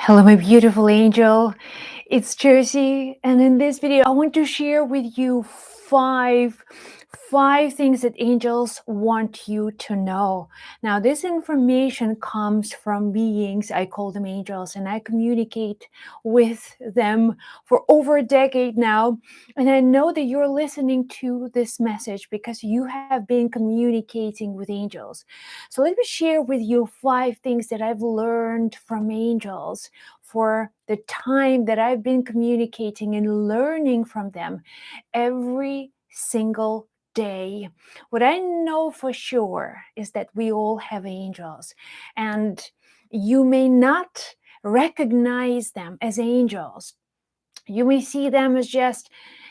Hello, my beautiful angel. It's Josie, and in this video, I want to share with you five things that angels want you to know. Now, this information comes from beings, I call them angels, and I communicate with them for over a decade now. And I know that you're listening to this message because you have been communicating with angels. So let me share with you five things that I've learned from angels for the time that I've been communicating and learning from them every single day. What I know for sure is that we all have angels, and you may not recognize them as angels. You may see them as just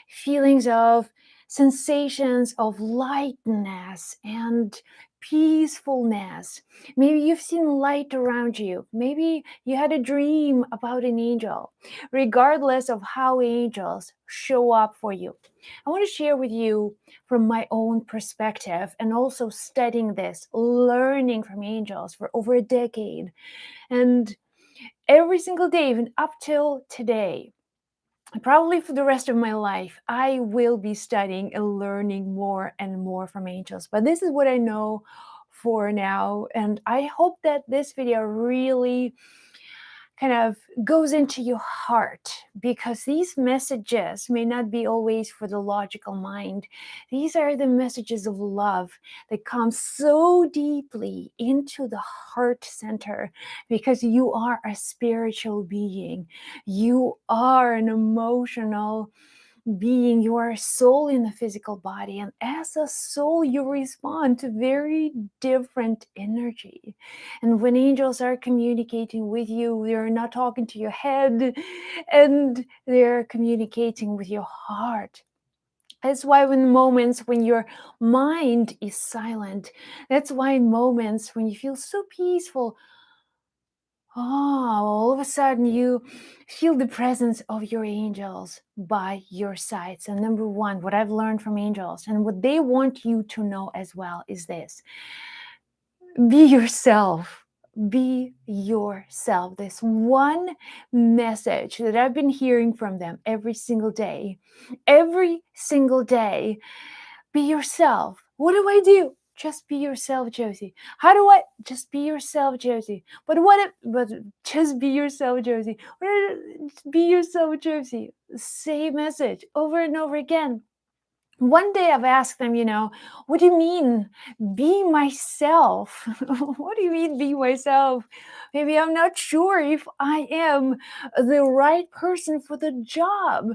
feelings of sensations of lightness and peacefulness. Maybe you've seen light around you. Maybe you had a dream about an angel. Regardless of how angels show up for you, I want to share with you from my own perspective and also studying this, learning from angels for over a decade. And every single day, even up till today, probably for the rest of my life, I will be studying and learning more and more from angels. But this is what I know for now. And I hope that this video really kind of goes into your heart, because these messages may not be always for the logical mind. These are the messages of love that come so deeply into the heart center, because you are a spiritual being. You are an emotional being. You are a soul in a physical body, and as a soul you respond to very different energy. And when angels are communicating with you, they're not talking to your head, and they're communicating with your heart. That's why in moments when your mind is silent, that's why in moments when you feel so peaceful, all of a sudden you feel the presence of your angels by your side. So number one, what I've learned from angels and what they want you to know as well is this: be yourself. Be yourself. This one message that I've been hearing from them every single day. Every single day. Be yourself. What do I do? Just be yourself, Josie. How do I just be yourself, Josie? But what if, but just be yourself, Josie. Be yourself, Josie. Same message over and over again. One day I've asked them, what do you mean, be myself? What do you mean, be myself? Maybe I'm not sure if I am the right person for the job.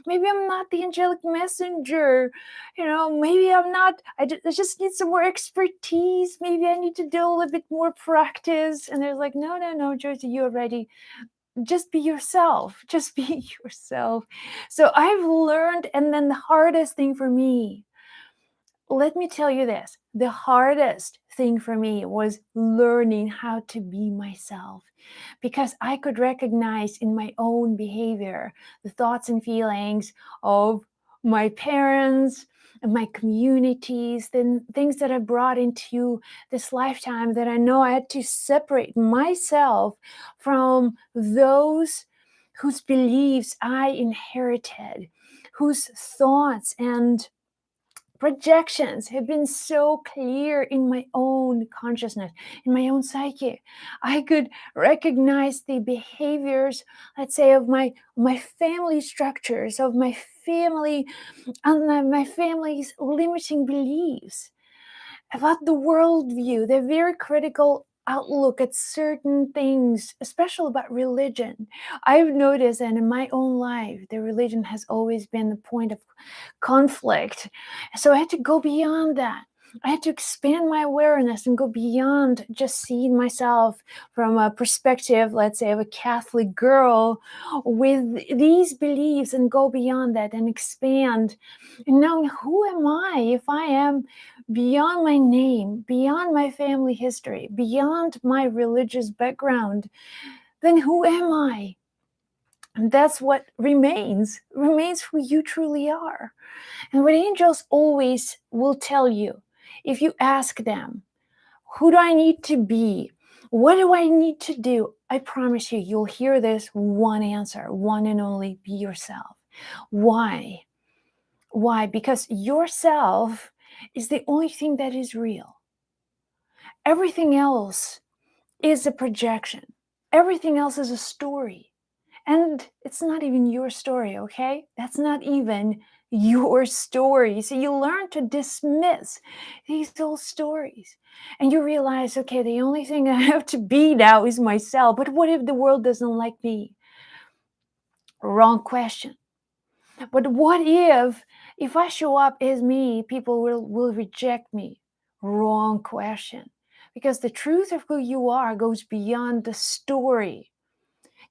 Maybe I'm not the angelic messenger. Maybe I'm not, I just need some more expertise. Maybe I need to do a little bit more practice. And they're like, no, no, no, Josie, you're ready. Just be yourself. Just be yourself. So I've learned, and then the hardest thing for me, let me tell you this, the hardest thing for me was learning how to be myself, because I could recognize in my own behavior the thoughts and feelings of my parents and my communities, then things that I brought into this lifetime, that I know I had to separate myself from those whose beliefs I inherited, whose thoughts and projections have been so clear in my own consciousness, in my own psyche. I could recognize the behaviors, let's say, of my family structures, of my family, and my family's limiting beliefs about the worldview. They're very critical outlook at certain things, especially about religion. I've noticed that in my own life, the religion has always been the point of conflict. So I had to go beyond that. I had to expand my awareness and go beyond just seeing myself from a perspective, let's say, of a Catholic girl with these beliefs, and go beyond that and expand. And knowing, who am I if I am beyond my name, beyond my family history, beyond my religious background? Then who am I? And that's what remains who you truly are. And what angels always will tell you, if you ask them, who do I need to be? What do I need to do? I promise you, you'll hear this one answer, one and only: be yourself. Why? Why? Because yourself is the only thing that is real. Everything else is a projection. Everything else is a story. And it's not even your story, okay? That's not even your story. So you learn to dismiss these old stories. And you realize, okay, the only thing I have to be now is myself. But what if the world doesn't like me? Wrong question. But what if I show up as me, people will reject me? Wrong question. Because the truth of who you are goes beyond the story.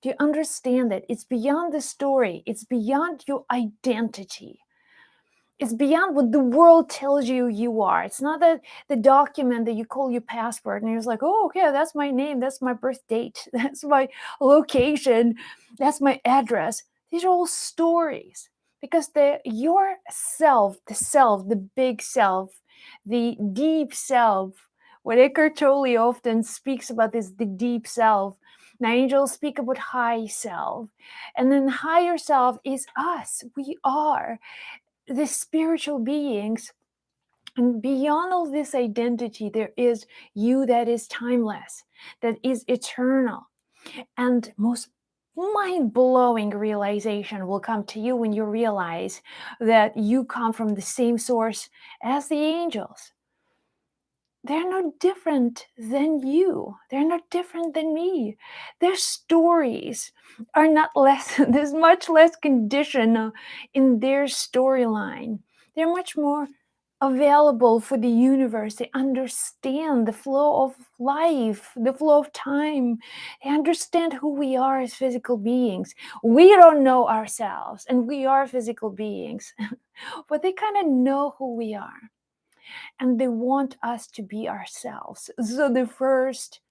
Do you understand that? It's beyond the story. It's beyond your identity. It's beyond what the world tells you you are. It's not the document that you call your passport and you're just like, oh, okay, that's my name, that's my birth date, that's my location, that's my address. These are all stories because your self, the big self, the deep self, what Eckhart Tolle often speaks about is the deep self. Now, angels speak about high self, and then higher self is us. We are the spiritual beings, and beyond all this identity there is you that is timeless, that is eternal. And most mind-blowing realization will come to you when you realize that you come from the same source as the angels. They're no different than you. They're not different than me. Their stories are not less, there's much less condition in their storyline. They're much more available for the universe. They understand the flow of life, the flow of time. They understand who we are as physical beings. We don't know ourselves, and we are physical beings, but they kind of know who we are. And they want us to be ourselves. So the first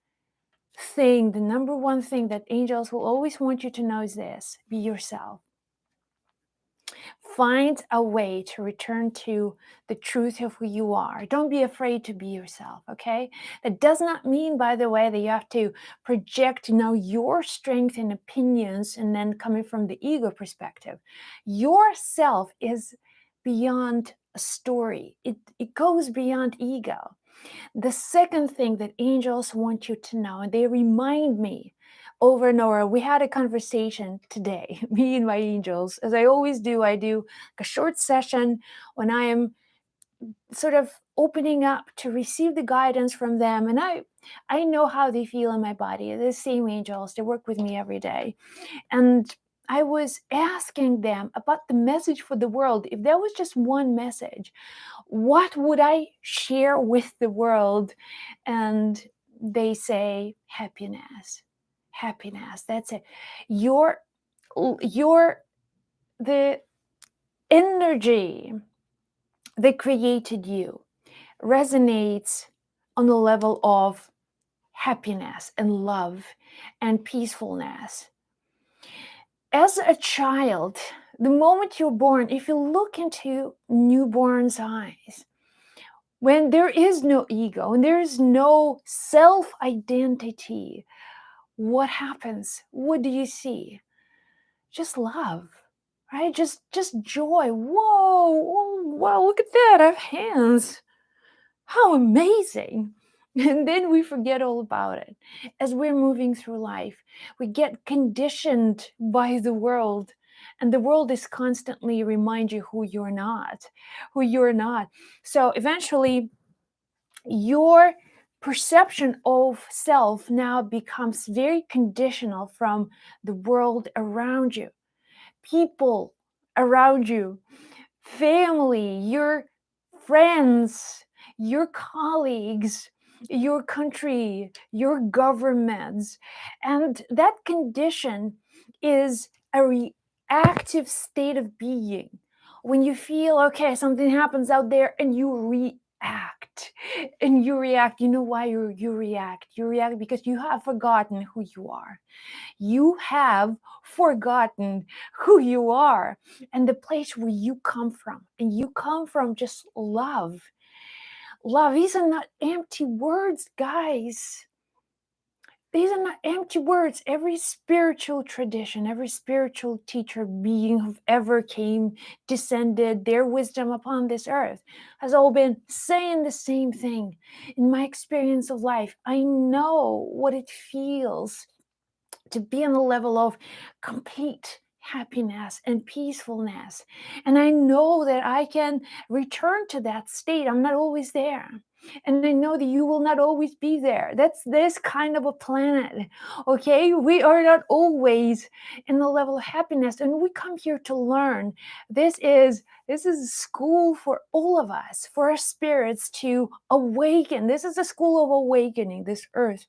thing, the number one thing that angels will always want you to know is this: be yourself. Find a way to return to the truth of who you are. Don't be afraid to be yourself, okay? That does not mean, by the way, that you have to project now your strength and opinions and then coming from the ego perspective. Yourself is beyond a story. It goes beyond ego. The second thing that angels want you to know, and they remind me over and over, we had a conversation today, me and my angels. As I always do, I do a short session when I am sort of opening up to receive the guidance from them. And I know how they feel in my body. They're the same angels, they work with me every day. And I was asking them about the message for the world. If there was just one message, what would I share with the world? And they say, happiness. Happiness. That's it. Your the energy that created you resonates on the level of happiness and love and peacefulness. As a child, the moment you're born, if you look into newborn's eyes, when there is no ego and there is no self-identity, what happens? What do you see? Just love, right? Just joy. Whoa, oh, wow, look at that. I have hands. How amazing. And then we forget all about it. As we're moving through life, we get conditioned by the world. And the world is constantly remind you who you're not, who you're not. So eventually, your perception of self now becomes very conditional from the world around you, people around you, family, your friends, your colleagues, your country, your governments. And that condition is a reactive state of being. When you feel, okay, something happens out there and you react. And you react. You know why you react? You react because you have forgotten who you are. You have forgotten who you are and the place where you come from. And you come from just love. Love, these are not empty words, guys. These are not empty words. Every spiritual tradition, every spiritual teacher, being who ever came, descended their wisdom upon this earth, has all been saying the same thing. In my experience of life, I know what it feels to be on a level of complete happiness and peacefulness. And I know that I can return to that state. I'm not always there. And I know that you will not always be there. That's this kind of a planet. Okay? We are not always in the level of happiness. And we come here to learn. This is a school for all of us, for our spirits to awaken. This is a school of awakening, this earth.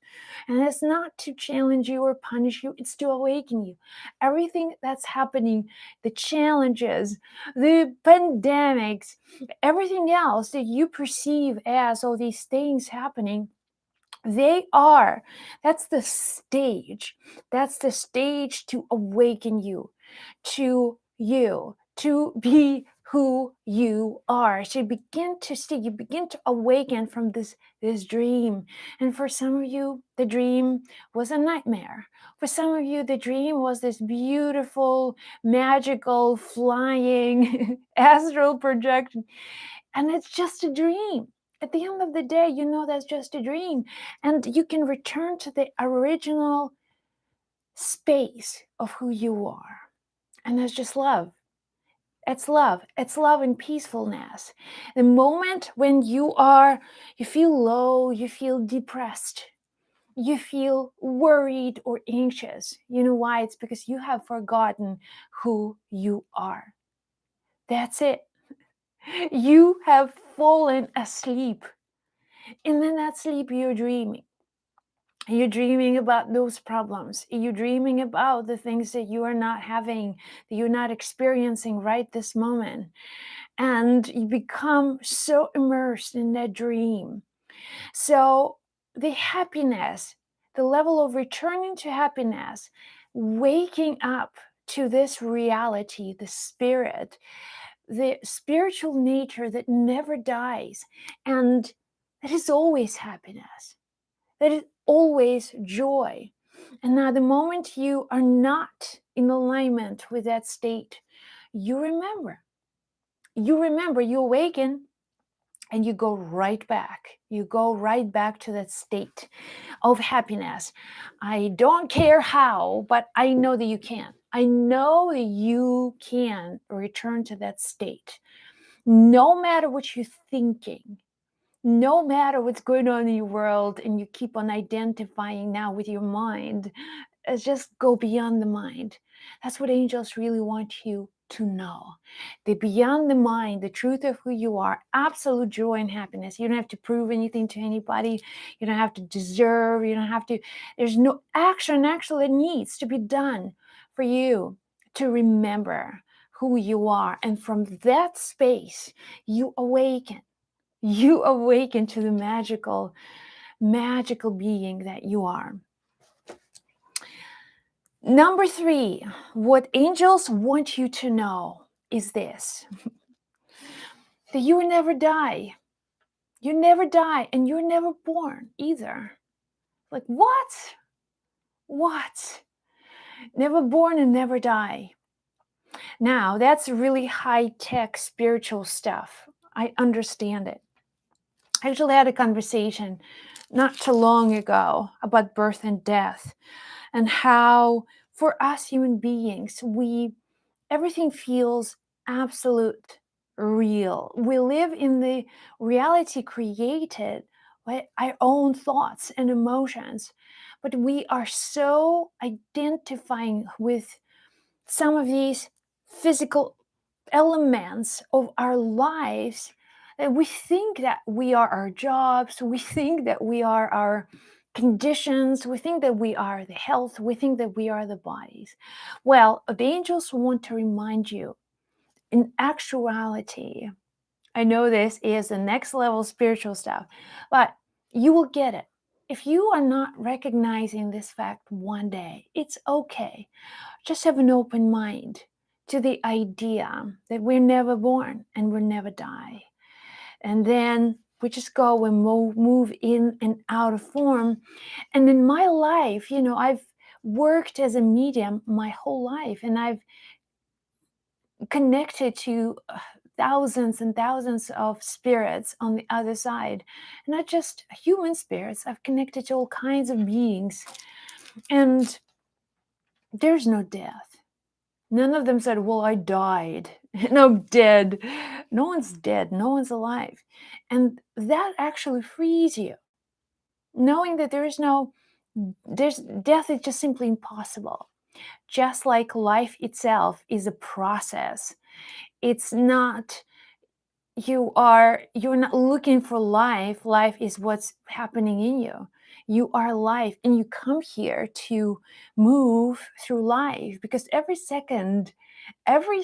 And it's not to challenge you or punish you, it's to awaken you. Everything that's happening, the challenges, the pandemics, everything else that you perceive as all these things happening, they are. That's the stage. That's the stage to awaken you, to be who you are. So you begin to see, you begin to awaken from this dream. And for some of you, the dream was a nightmare. For some of you, the dream was this beautiful, magical, flying astral projection. And it's just a dream. At the end of the day, you know that's just a dream. And you can return to the original space of who you are. And that's just love. It's love. It's love and peacefulness. The moment when you feel low, you feel depressed, you feel worried or anxious. You know why? It's because you have forgotten who you are. That's it. You have fallen asleep. And in that sleep, you're dreaming. You're dreaming about those problems. You're dreaming about the things that you are not having, that you're not experiencing right this moment. And you become so immersed in that dream. So the happiness, the level of returning to happiness, waking up to this reality, the spiritual nature that never dies, and that is always happiness, that is always joy. And now, the moment you are not in alignment with that state, you remember, you awaken, and you go right back. You go right back to that state of happiness. I don't care how, but I know that you can. I know that you can return to that state. No matter what you're thinking, no matter what's going on in your world, and you keep on identifying now with your mind, just go beyond the mind. That's what angels really want you to know. The beyond the mind, the truth of who you are, absolute joy and happiness. You don't have to prove anything to anybody. You don't have to deserve. You don't have to. There's no action actually that needs to be done for you to remember who you are. And from that space, you awaken. You awaken to the magical being that you are. Number 3, what angels want you to know is this: that you will never die. You never die, and you're never born either. Like, what? What? Never born and never die. Now, that's really high-tech spiritual stuff. I understand it. I actually had a conversation not too long ago about birth and death, and how for us human beings, everything feels absolute real. We live in the reality created by our own thoughts and emotions, but we are so identifying with some of these physical elements of our lives that we think that we are our jobs, we think that we are our conditions, we think that we are the health, we think that we are the bodies. Well, the angels want to remind you, in actuality, I know this is the next level spiritual stuff, but you will get it. If you are not recognizing this fact one day, it's okay. Just have an open mind to the idea that we're never born and we'll never die. And then We just go and move in and out of form. And in my life, I've worked as a medium my whole life, and I've connected to thousands and thousands of spirits on the other side. Not just human spirits, I've connected to all kinds of beings. And there's no death. None of them said, well, I died. No, dead. No one's dead. No one's alive. And that actually frees you. Knowing that there's death is just simply impossible. Just like life itself is a process. It's not, you're not looking for life is what's happening in you. You are life, and you come here to move through life, because every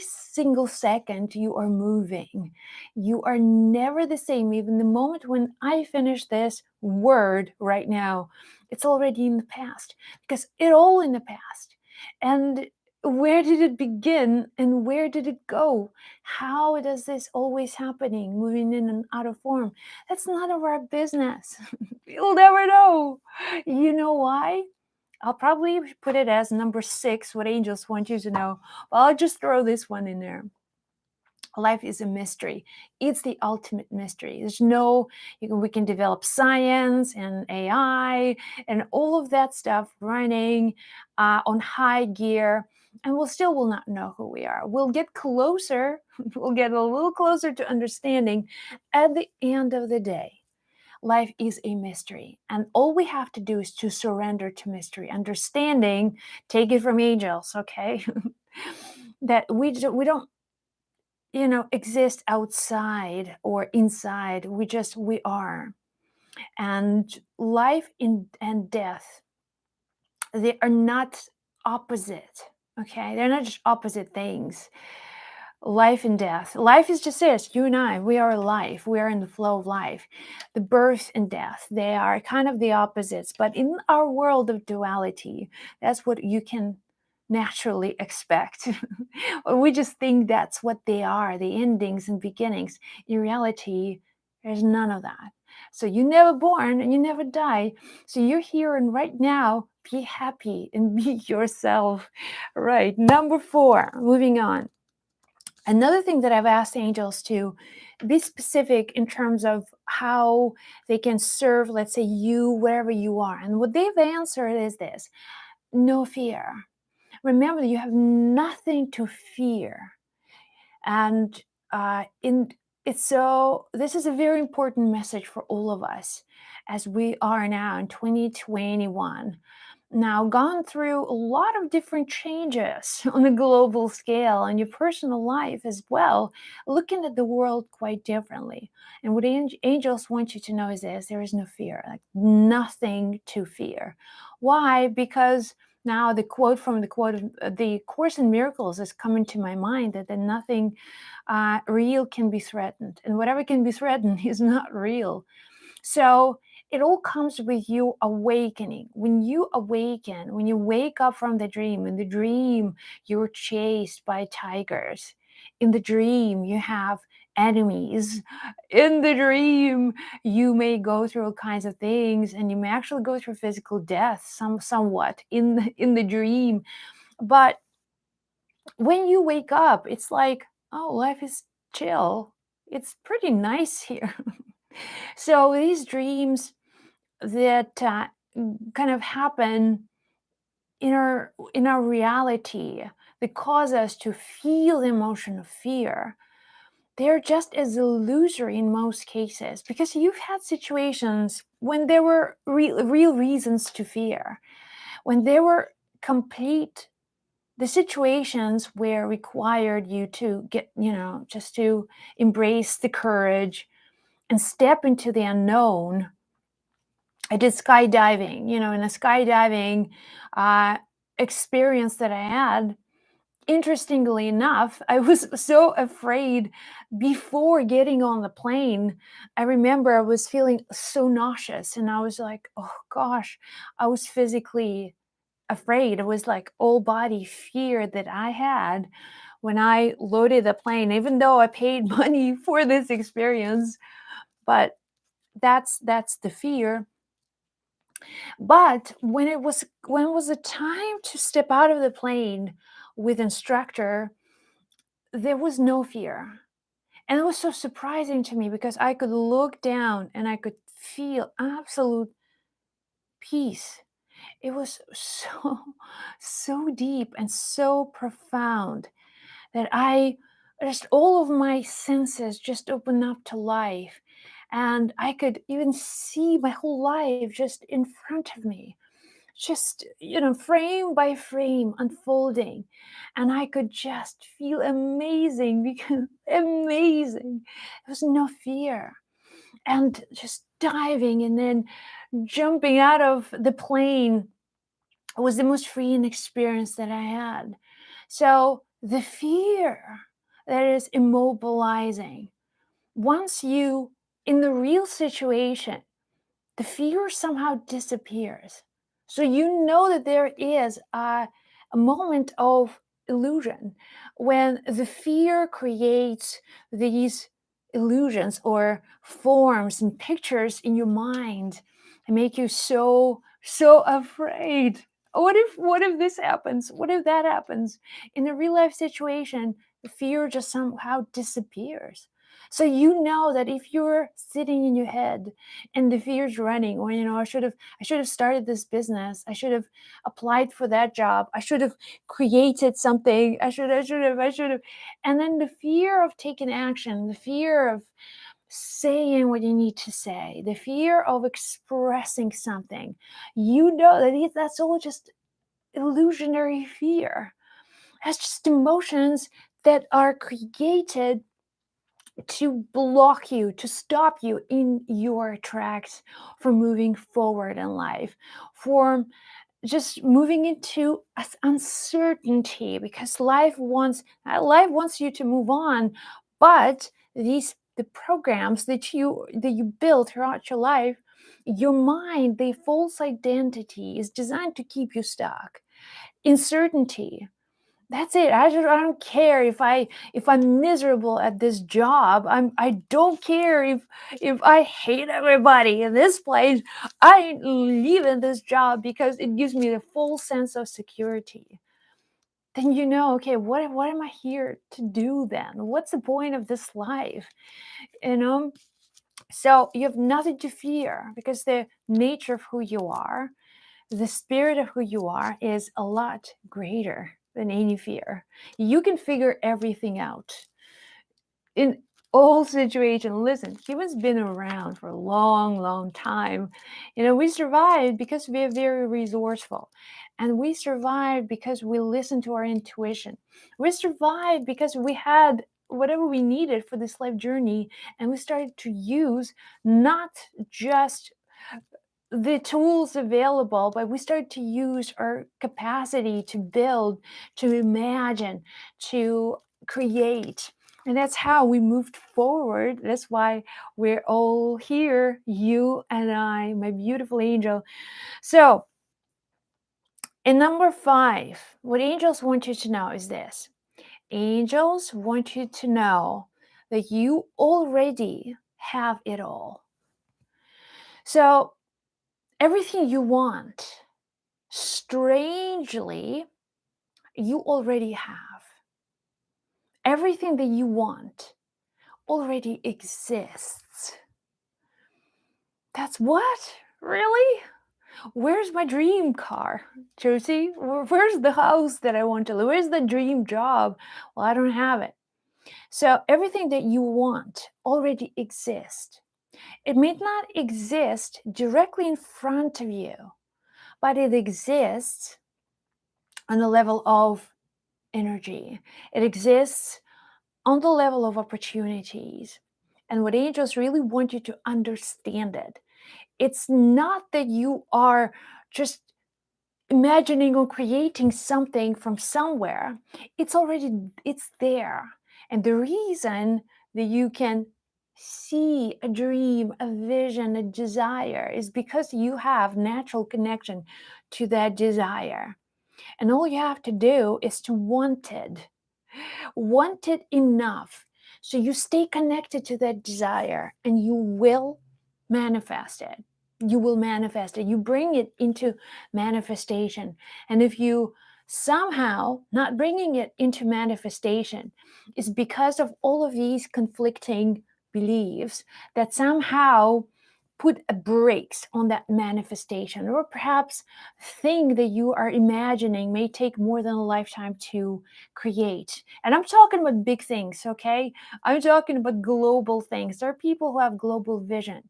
single second you are moving. You are never the same. Even the moment when I finish this word right now, it's already in the past, because it all in the past. And where did it begin and where did it go? How does this always happening, moving in and out of form? That's none of our business. You'll never know. You know why? I'll probably put it as number 6, what angels want you to know. Well, I'll just throw this one in there. Life is a mystery. It's the ultimate mystery. We can develop science and AI and all of that stuff running on high gear, and we'll still will not know who we are. We'll get closer, we'll get a little closer to understanding. At the end of the day, life is a mystery, and all we have to do is to surrender to mystery, understanding. Take it from angels, okay? That we don't exist outside or inside. We are. And life and death, they are not opposite. Okay, they're not just opposite things. Life and death. Life is just this. You and I, we are alive. We are in the flow of life. The birth and death, they are kind of the opposites. But in our world of duality, that's what you can naturally expect. We just think that's what they are, the endings and beginnings. In reality, there's none of that. So you're never born and you never die. So you're here and right now, be happy and be yourself. Right. Number 4, moving on. Another thing that I've asked angels to be specific in terms of how they can serve, let's say, you wherever you are. And what they've answered is this: no fear. Remember, you have nothing to fear. And this is a very important message for all of us as we are now in 2021. Now, gone through a lot of different changes on a global scale and your personal life as well, looking at the world quite differently. And what angels want you to know is this: there is no fear, like nothing to fear. Why? Because now the quote of the Course in Miracles is coming to my mind, that nothing real can be threatened, and whatever can be threatened is not real. So it all comes with you awakening. When you awaken, when you wake up from the dream, in the dream, you're chased by tigers. In the dream, you have enemies. In the dream, you may go through all kinds of things, and you may actually go through physical death somewhat in the dream. But when you wake up, it's like, oh, life is chill. It's pretty nice here. So these dreams that kind of happen in our reality, that cause us to feel the emotion of fear, they're just as illusory in most cases, because you've had situations when there were real reasons to fear, when there were the situations where required you to get, just to embrace the courage and step into the unknown. I did skydiving, in a skydiving experience that I had. Interestingly enough, I was so afraid before getting on the plane. I remember I was feeling so nauseous, and I was like, oh gosh, I was physically afraid. It was like all body fear that I had when I loaded the plane, even though I paid money for this experience. But that's the fear. But when it was the time to step out of the plane with instructor, there was no fear. And it was so surprising to me because I could look down and I could feel absolute peace. It was so so deep and so profound that I just all of my senses just opened up to life, and I could even see my whole life just in front of me, just frame by frame unfolding, and I could just feel amazing because amazing. There was no fear, and just diving and then jumping out of the plane was the most freeing experience that I had. So the fear that is immobilizing, once you in the real situation, the fear somehow disappears. So you know that there is a moment of illusion when the fear creates these illusions or forms and pictures in your mind and make you so so afraid. What if this happens? What if that happens? In a real life situation, the fear just somehow disappears. So you know that if you're sitting in your head and the fear's running, or I should have started this business, I should have applied for that job, I should have created something, I should have, and then the fear of taking action, the fear of saying what you need to say, the fear of expressing something, that's all just illusionary fear. That's just emotions that are created to block you, to stop you in your tracks from moving forward in life, for just moving into uncertainty, because life wants you to move on, but the programs that you build throughout your life, your mind, the false identity is designed to keep you stuck in certainty. That's it. I don't care if I'm miserable at this job. I don't care if I hate everybody in this place. I ain't leaving this job because it gives me the full sense of security. Then okay, what am I here to do then? What's the point of this life? You know? So you have nothing to fear because the nature of who you are, the spirit of who you are is a lot greater than any fear. You can figure everything out in all situations. Listen, humans been around for a long, long time. We survived because we are very resourceful. And we survived because we listened to our intuition. We survived because we had whatever we needed for this life journey. And we started to use not just the tools available, but we start to use our capacity to build, to imagine, to create. And that's how we moved forward. That's why we're all here, you and I, my beautiful angel. So, in number 5, what angels want you to know is this: angels want you to know that you already have it all. So, everything you want, strangely, you already have. Everything that you want already exists. That's what? Really? Where's my dream car, Josie? Where's the house that I want to live? Where's the dream job? Well, I don't have it. So everything that you want already exists. It may not exist directly in front of you, but it exists on the level of energy. It exists on the level of opportunities. And what angels really want you to understand it's not that you are just imagining or creating something from somewhere. It's there. And the reason that you can see a dream, a vision, a desire is because you have natural connection to that desire. And all you have to do is to want it enough. So you stay connected to that desire and you will manifest it. You will manifest it. You bring it into manifestation. And if you somehow not bringing it into manifestation is because of all of these conflicting beliefs that somehow put a brakes on that manifestation, or perhaps thing that you are imagining may take more than a lifetime to create. And I'm talking about big things, okay? I'm talking about global things. There are people who have global vision,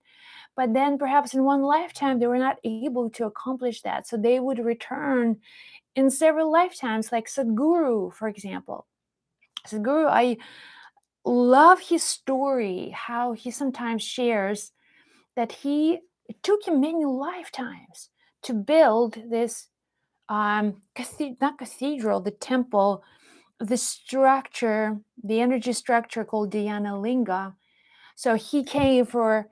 but then perhaps in one lifetime they were not able to accomplish that, so they would return in several lifetimes, like Sadhguru, for example. Sadhguru, I love his story, how he sometimes shares that it took him many lifetimes to build this not cathedral, the temple, the structure, the energy structure called Dhyana Linga. So he came for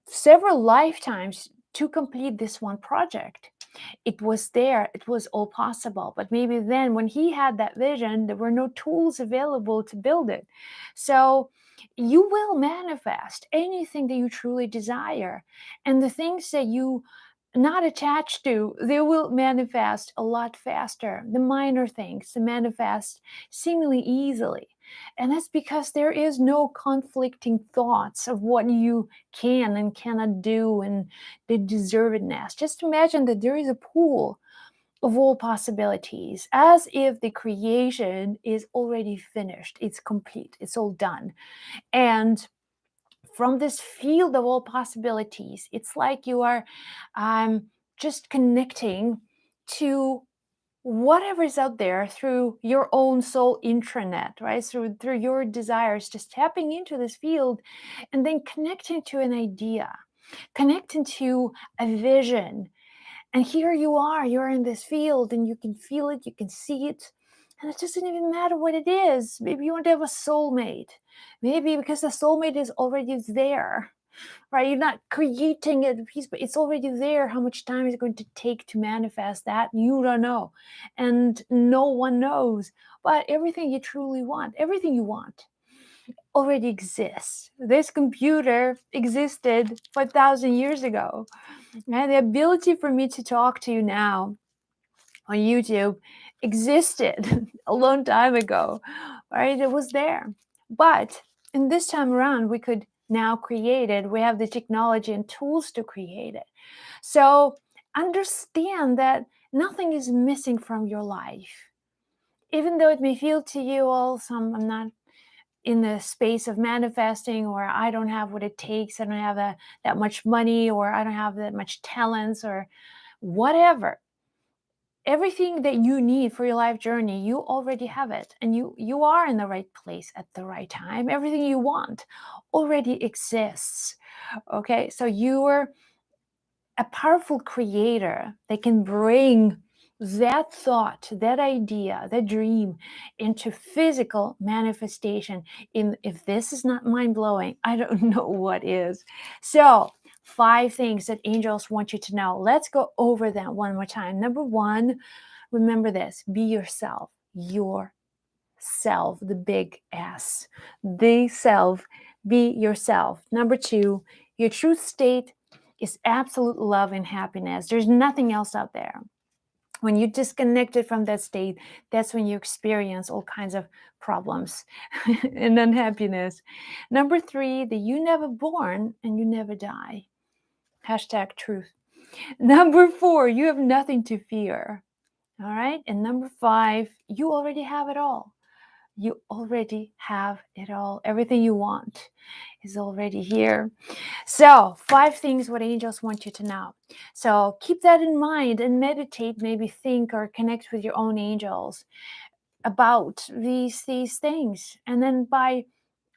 several lifetimes to complete this one project. It was there, it was all possible. But maybe then, when he had that vision, there were no tools available to build it. So you will manifest anything that you truly desire. And the things that you not attached to, they will manifest a lot faster. The minor things to manifest seemingly easily. And that's because there is no conflicting thoughts of what you can and cannot do and the deservedness. Just imagine that there is a pool of all possibilities, as if the creation is already finished, it's complete, it's all done. And from this field of all possibilities, it's like you are just connecting to whatever is out there through your own soul intranet, right? Through your desires, just tapping into this field and then connecting to an idea, connecting to a vision. And here you are, you're in this field and you can feel it, you can see it. And it doesn't even matter what it is. Maybe you want to have a soulmate. Maybe because the soulmate is already there, right? You're not creating it, but it's already there. How much time is it going to take to manifest that? You don't know. And no one knows. But everything you truly want, everything you want, already exists. This computer existed 5,000 years ago. And the ability for me to talk to you now on YouTube existed a long time ago, right? It was there. But in this time around, we could now create it. We have the technology and tools to create it. So understand that nothing is missing from your life. Even though it may feel to you, oh, I'm not in the space of manifesting, or I don't have what it takes, I don't have that much money, or I don't have that much talents, or whatever. Everything that you need for your life journey, you already have it, and you are in the right place at the right time. Everything you want already exists. Okay, so you're a powerful creator that can bring that thought, that idea, that dream into physical manifestation. If this is not mind-blowing, I don't know what is. So 5 things that angels want you to know. Let's go over them one more time. Number 1, remember this: be yourself. Yourself, the big S. The self. Be yourself. Number 2, your true state is absolute love and happiness. There's nothing else out there. When you disconnected from that state, that's when you experience all kinds of problems and unhappiness. Number 3, that you never born and you never die. Hashtag truth. Number 4, you have nothing to fear. All right. And number 5, you already have it all. You already have it all. Everything you want is already here. So 5 things what angels want you to know. So keep that in mind and meditate, maybe think or connect with your own angels about these things. And then by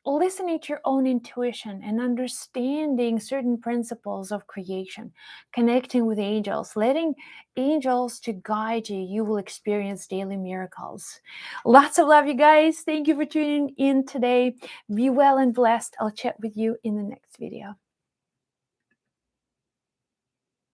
listening to your own intuition and understanding certain principles of creation, connecting with angels, letting angels to guide you, you will experience daily miracles. Lots of love, you guys. Thank you for tuning in today. Be well and blessed. I'll chat with you in the next video.